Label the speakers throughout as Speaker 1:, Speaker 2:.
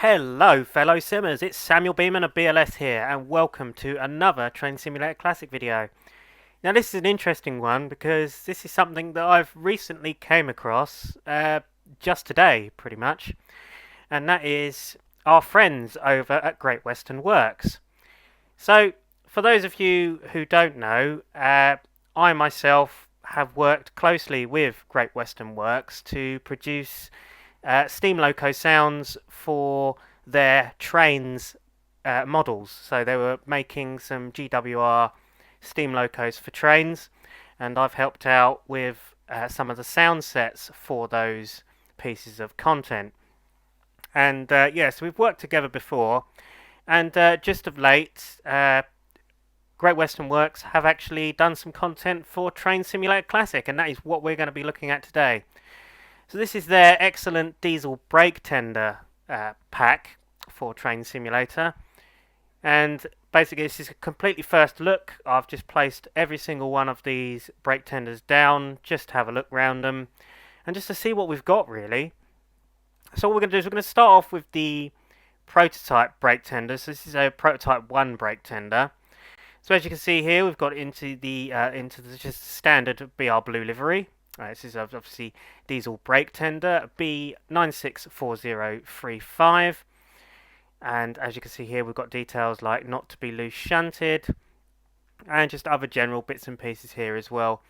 Speaker 1: Hello fellow simmers, it's Samuel Beeman of BLS here and welcome to another Train Simulator Classic video. Now this is an interesting one because this is something that I've recently came across just today pretty much, and that is our friends over at Great Western Works. So for those of you who don't know, I myself have worked closely with Great Western Works to produce steam loco sounds for their trains models. So they were making some GWR steam locos for trains, and I've helped out with some of the sound sets for those pieces of content. And yes, we've worked together before, and just of late, Great Western Works have actually done some content for Train Simulator Classic, and that is what we're going to be looking at today. So this is their excellent diesel brake tender pack for Train Simulator, and basically this is a completely first look. I've just placed every single one of these brake tenders down just to have a look round them and just to see what we've got really. So what we're going to do is we're going to start off with the prototype brake tender. So this is a prototype 1 brake tender. So as you can see here, we've got into the just standard BR Blue livery. This is obviously diesel brake tender B964035, and as you can see here we've got details like not to be loose shunted and just other general bits and pieces here as well.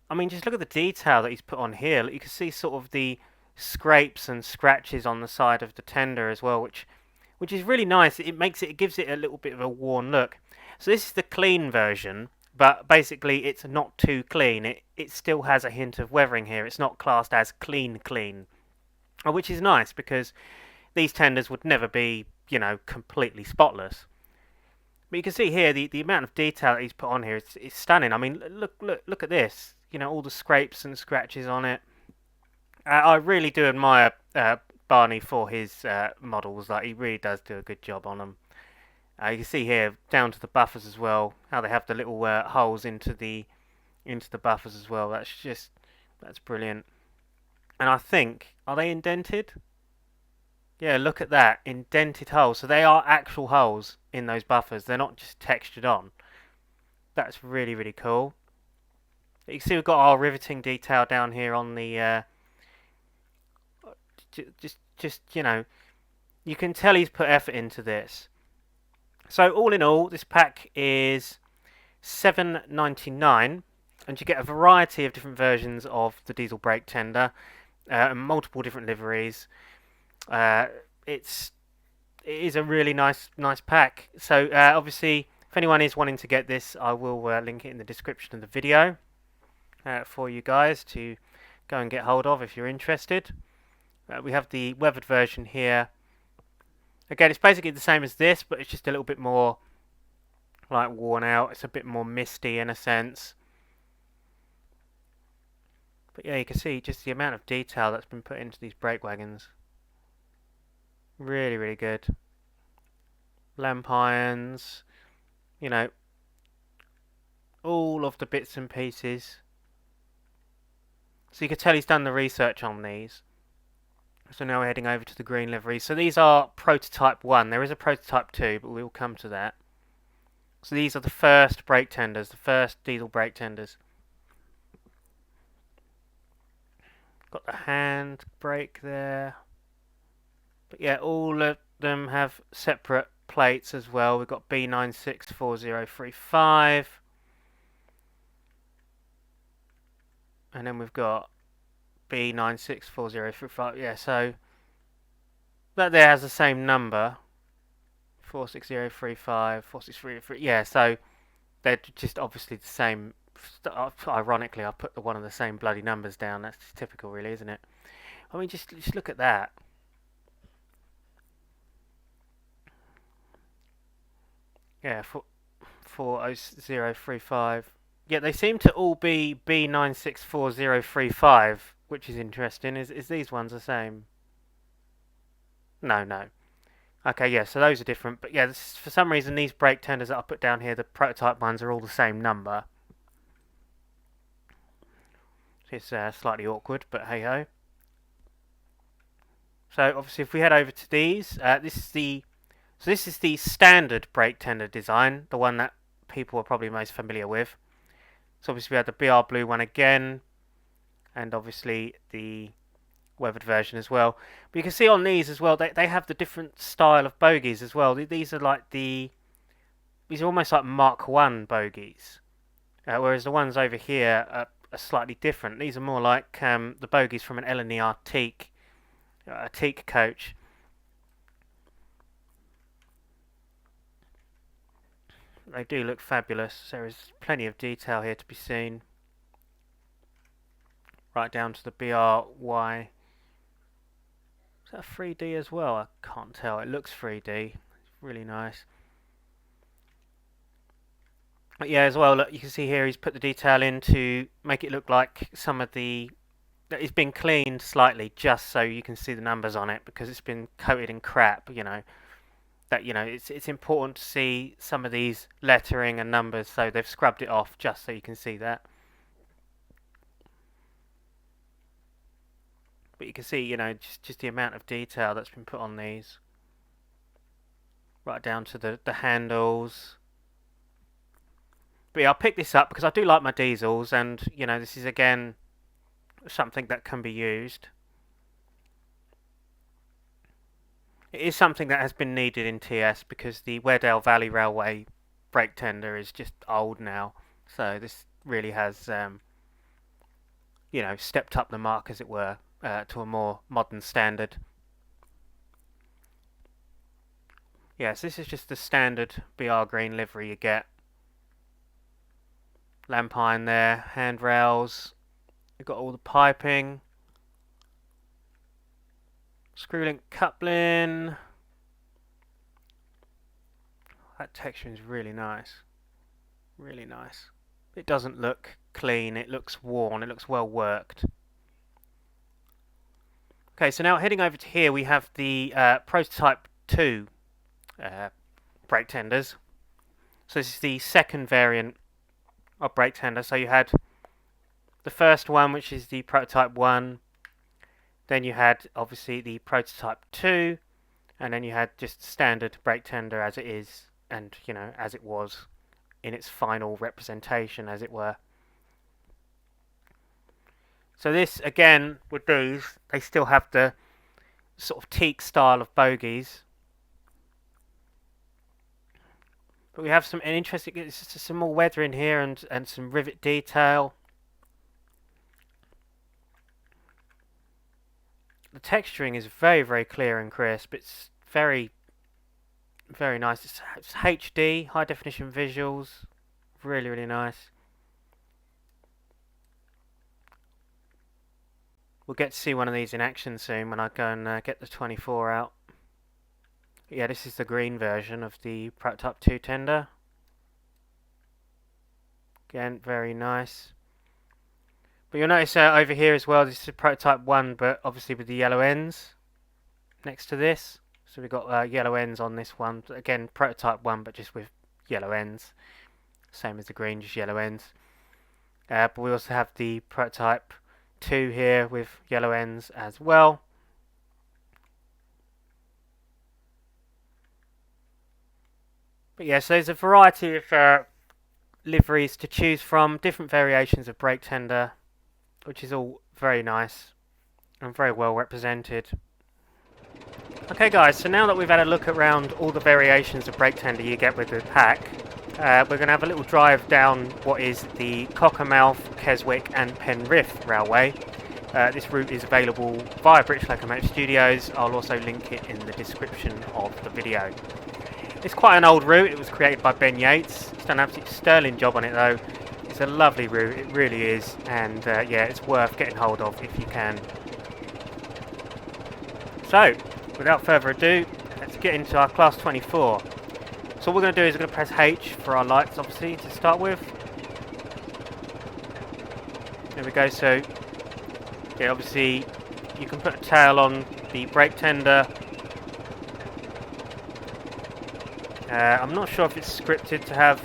Speaker 1: I mean, just look at the detail that he's put on here. You can see sort of the scrapes and scratches on the side of the tender as well, which is really nice. It gives it a little bit of a worn look. So this is the clean version, but basically it's not too clean. It still has a hint of weathering here. It's not classed as clean, which is nice because these tenders would never be, completely spotless. But you can see here the amount of detail that he's put on here is stunning. I mean, look at this. All the scrapes and scratches on it. I really do admire Barney for his models. Like, he really does do a good job on them. You can see here down to the buffers as well, how they have the little holes into the buffers as well. That's brilliant. And I think, are they indented? Yeah, look at that, indented holes. So they are actual holes in those buffers. They're not just textured on. That's really, really cool. You can see we've got our riveting detail down here on the you can tell he's put effort into this. So all in all, this pack is $7.99, and you get a variety of different versions of the diesel brake tender, and multiple different liveries. It is a really nice pack. So obviously, if anyone is wanting to get this, I will link it in the description of the video for you guys to go and get hold of if you're interested. We have the weathered version here. Again, it's basically the same as this, but it's just a little bit more like worn out. It's a bit more misty in a sense. But yeah, you can see just the amount of detail that's been put into these brake wagons. Really, really good. Lamp irons, all of the bits and pieces. So you can tell he's done the research on these. So now we're heading over to the green livery. So these are prototype 1. There is a prototype 2, but we will come to that. So these are the first brake tenders, the first diesel brake tenders. Got the hand brake there. But yeah, all of them have separate plates as well. We've got B964035. And then we've got B964035. Yeah, so that there has the same number. 46035, 463. Yeah, so they're just obviously the same. Ironically, I put one of the same bloody numbers down. That's typical, really, isn't it? I mean, just look at that. Yeah, 40035. Yeah, they seem to all be B964035, which is interesting. Is these ones the same? No. Okay, yeah, so those are different. But yeah, for some reason, these brake tenders that I put down here, the prototype ones, are all the same number. It's slightly awkward, but hey-ho. So obviously if we head over to these, this is the standard brake tender design, the one that people are probably most familiar with. So obviously we had the BR blue one again, and obviously the weathered version as well. But you can see on these as well, they have the different style of bogies as well. These are almost like Mark 1 bogies, whereas the ones over here are slightly different. These are more like the bogies from an L&ER teak coach. They do look fabulous. There is plenty of detail here to be seen, right down to the BRY. Is that 3D as well? I can't tell. It looks 3D. It's really nice. But yeah, as well, look, you can see here he's put the detail in to make it look like some of the... It's been cleaned slightly just so you can see the numbers on it, because it's been coated in crap, you know. It's important to see some of these lettering and numbers, so they've scrubbed it off just so you can see that. But you can see, just the amount of detail that's been put on these. Right down to the handles. But yeah, I'll pick this up because I do like my diesels, and, this is, again, something that can be used. It is something that has been needed in TS because the Weardale Valley Railway brake tender is just old now. So this really has, stepped up the mark, as it were, to a more modern standard. Yes, this is just the standard BR green livery you get. Lamp iron there, handrails. You've got all the piping. Screw link coupling. That texture is really nice. Really nice. It doesn't look clean, it looks worn, it looks well worked. Okay, so now heading over to here, we have the Prototype 2 brake tenders. So this is the second variant of brake tender. So you had the first one, which is the Prototype 1. Then you had, obviously, the Prototype 2. And then you had just standard brake tender as it is, and, as it was in its final representation, as it were. So this, again, with these, they still have the sort of teak style of bogies. But we have some interesting, some more weather in here, and some rivet detail. The texturing is very, very clear and crisp. It's very, very nice. It's HD, high definition visuals. Really, really nice. We'll get to see one of these in action soon when I go and get the 24 out. Yeah, this is the green version of the Prototype 2 tender. Again, very nice. But you'll notice over here as well, this is Prototype 1, but obviously with the yellow ends next to this. So we've got yellow ends on this one. Again, Prototype 1, but just with yellow ends. Same as the green, just yellow ends. But we also have the Prototype 2 here with yellow ends as well. But yeah, so there's a variety of liveries to choose from, different variations of brake tender, which is all very nice and very well represented. Okay guys, so now that we've had a look around all the variations of brake tender you get with the pack, we're going to have a little drive down what is the Cockermouth, Keswick and Penrith Railway. This route is available via British Locomotive Studios. I'll also link it in the description of the video. It's quite an old route. It was created by Ben Yates. He's done an absolutely sterling job on it though. It's a lovely route, it really is, and yeah, it's worth getting hold of if you can. So, without further ado, let's get into our Class 24. So what we're going to do is we're going to press H for our lights, obviously, to start with. There we go. So, yeah, obviously, you can put a tail on the brake tender. I'm not sure if it's scripted to have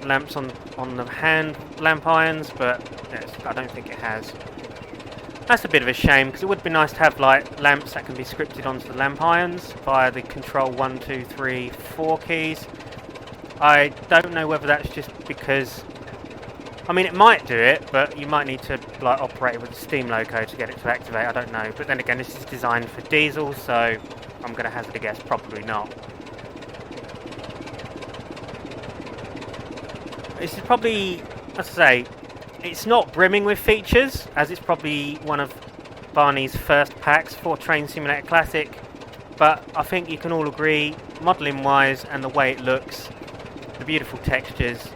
Speaker 1: lamps on the hand lamp irons, but I don't think it has. That's a bit of a shame, because it would be nice to have like lamps that can be scripted onto the lamp irons via the control 1, 2, 3, 4 keys. I don't know whether that's just because, I mean, it might do it, but you might need to like operate it with a steam loco to get it to activate. I don't know. But then again, this is designed for diesel, so I'm going to hazard a guess, probably not. This is probably, as I say, it's not brimming with features, as it's probably one of Barney's first packs for Train Simulator Classic, but I think you can all agree, modelling wise and the way it looks, the beautiful textures,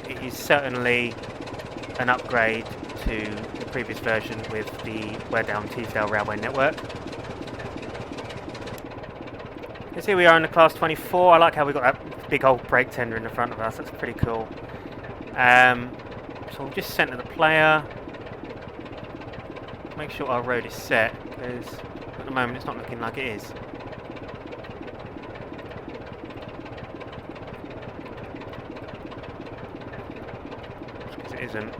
Speaker 1: it is certainly an upgrade to the previous version with the Weardale Teesdale Railway network. Yes, here we are in the Class 24. I like how we got that big old brake tender in the front of us, that's pretty cool. So we'll just centre the player, make sure our road is set, because at the moment it's not looking like it is. Because it isn't.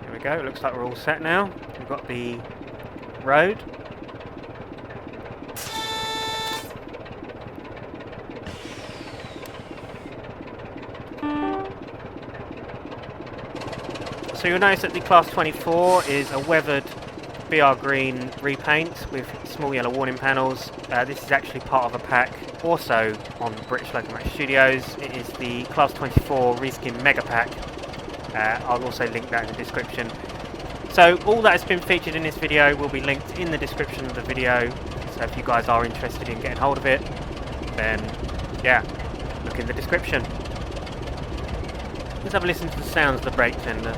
Speaker 1: There we go, it looks like we're all set now. We've got the road. So you'll notice that the Class 24 is a weathered BR green repaint with small yellow warning panels. This is actually part of a pack also on British Locomotive Studios. It is the Class 24 Reskin Megapack. I'll also link that in the description. So all that has been featured in this video will be linked in the description of the video. So if you guys are interested in getting hold of it, then yeah, look in the description. Let's have a listen to the sounds of the brake tender.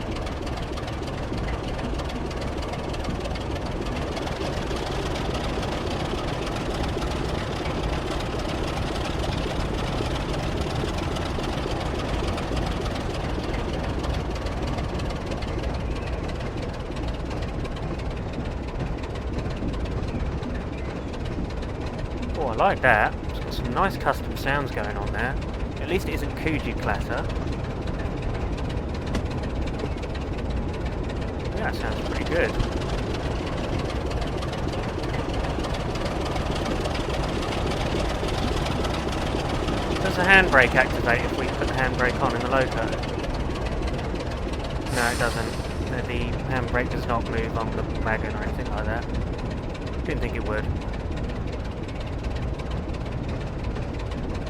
Speaker 1: Oh, I like that. It's got some nice custom sounds going on there. At least it isn't Kuji clatter. Yeah, that sounds pretty good. Does the handbrake activate if we put the handbrake on in the loco? No, it doesn't. The handbrake does not move on the wagon or anything like that. Didn't think it would.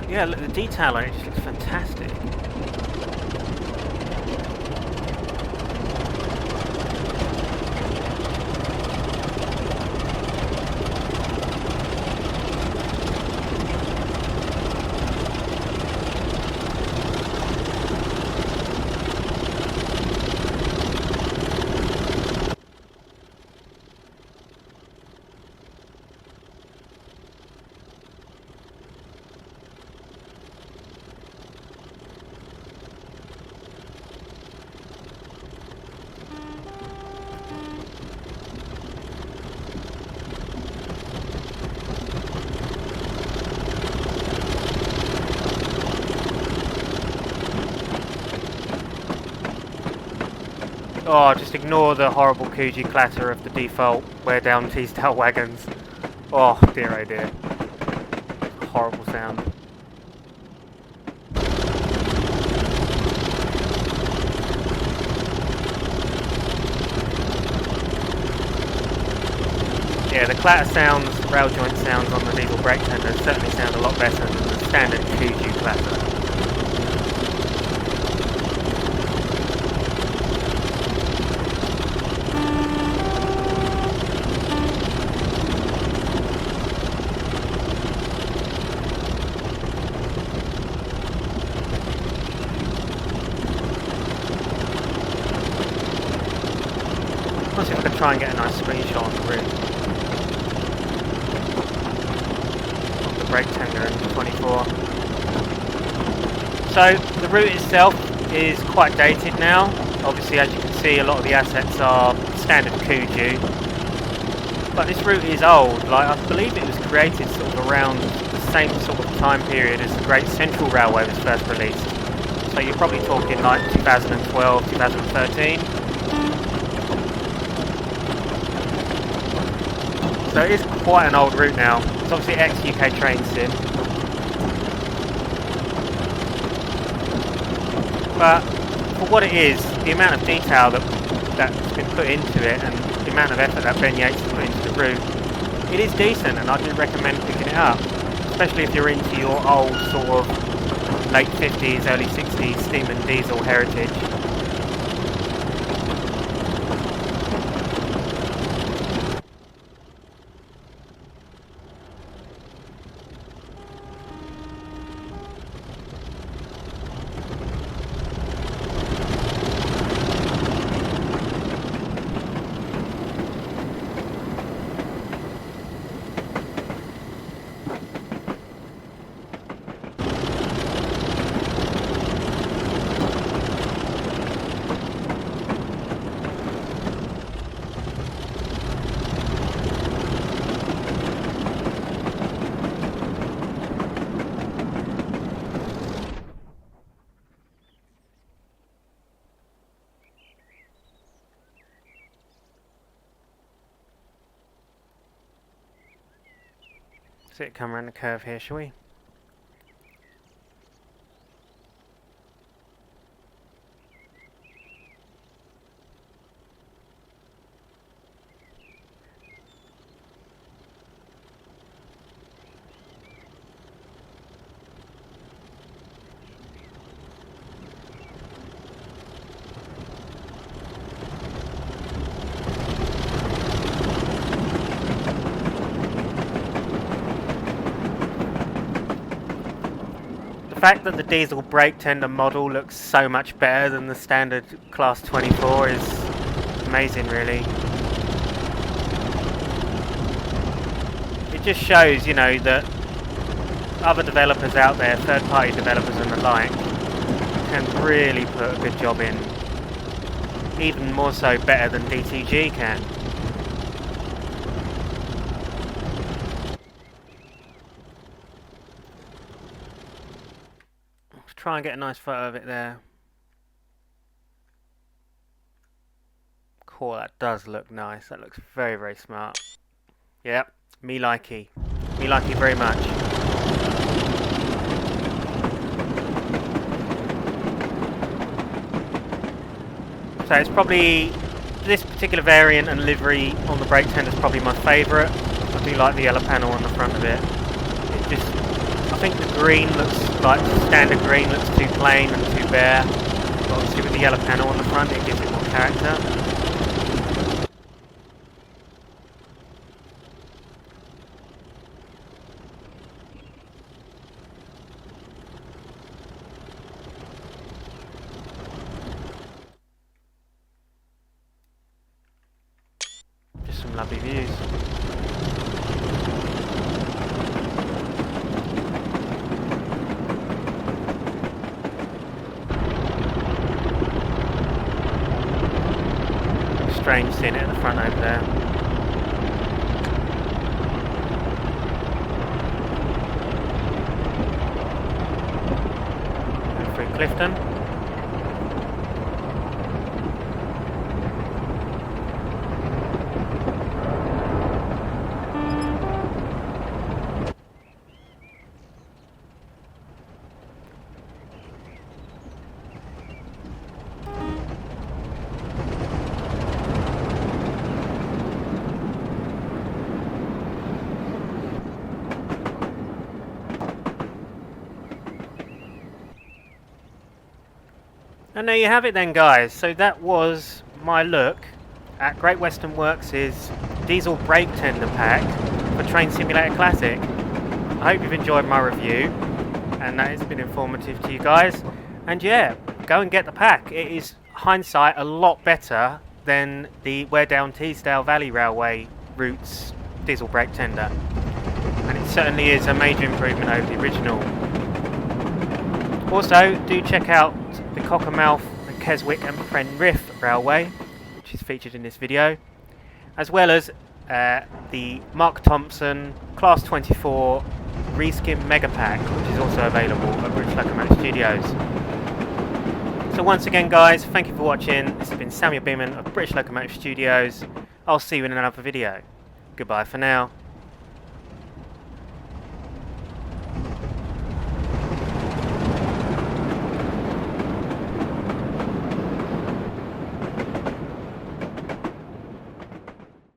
Speaker 1: Yeah, look, the detail on it just looks fantastic. Oh, just ignore the horrible Kuji clatter of the default Weardale Teesdale wagons. Oh dear, oh dear. Horrible sound. Yeah, the clatter sounds, rail joint sounds on the diesel brake tender certainly sound a lot better than the standard Kuji clatter. Let's see if I can try and get a nice screenshot on the route. Of the brake tender in 24. So, the route itself is quite dated now. Obviously, as you can see, a lot of the assets are standard Kuju. But this route is old. Like, I believe it was created sort of around the same sort of time period as the Great Central Railway was first released. So you're probably talking like 2012, 2013. So it is quite an old route now. It's obviously ex-UK train sim. But for what it is, the amount of detail that's been put into it and the amount of effort that Ben Yates has put into the route, it is decent, and I do recommend picking it up, especially if you're into your old sort of late 50s, early 60s steam and diesel heritage. So it come around the curve here, shall we? The fact that the diesel brake tender model looks so much better than the standard class 24 is amazing, really. It just shows, you know, that other developers out there, third-party developers and the like, can really put a good job in. Even more so better than DTG can. Try and get a nice photo of it there. Cool, that does look nice. That looks very, very smart. Yep, me likey. Me likey very much. So it's probably, this particular variant and livery on the brake tender is probably my favourite. I do like the yellow panel on the front of it. It just, I think the green looks like standard green, looks too plain and too bare. But obviously with the yellow panel on the front it gives it more character. Just some lovely views. Strange seeing it at the front over there. And through Clifton. And there you have it then, guys. So that was my look at Great Western Works' diesel brake tender pack for Train Simulator Classic. I hope you've enjoyed my review and that it's been informative to you guys. And yeah, go and get the pack. It is, hindsight, a lot better than the Weardale Teesdale Valley Railway route's diesel brake tender. And it certainly is a major improvement over the original. Also, do check out the Cockermouth and Keswick and Penrith Railway, which is featured in this video, as well as the Mark Thompson Class 24 Reskin Megapack, which is also available at British Locomotive Studios. So once again guys, thank you for watching. This has been Samuel Beeman of British Locomotive Studios. I'll see you in another video. Goodbye for now.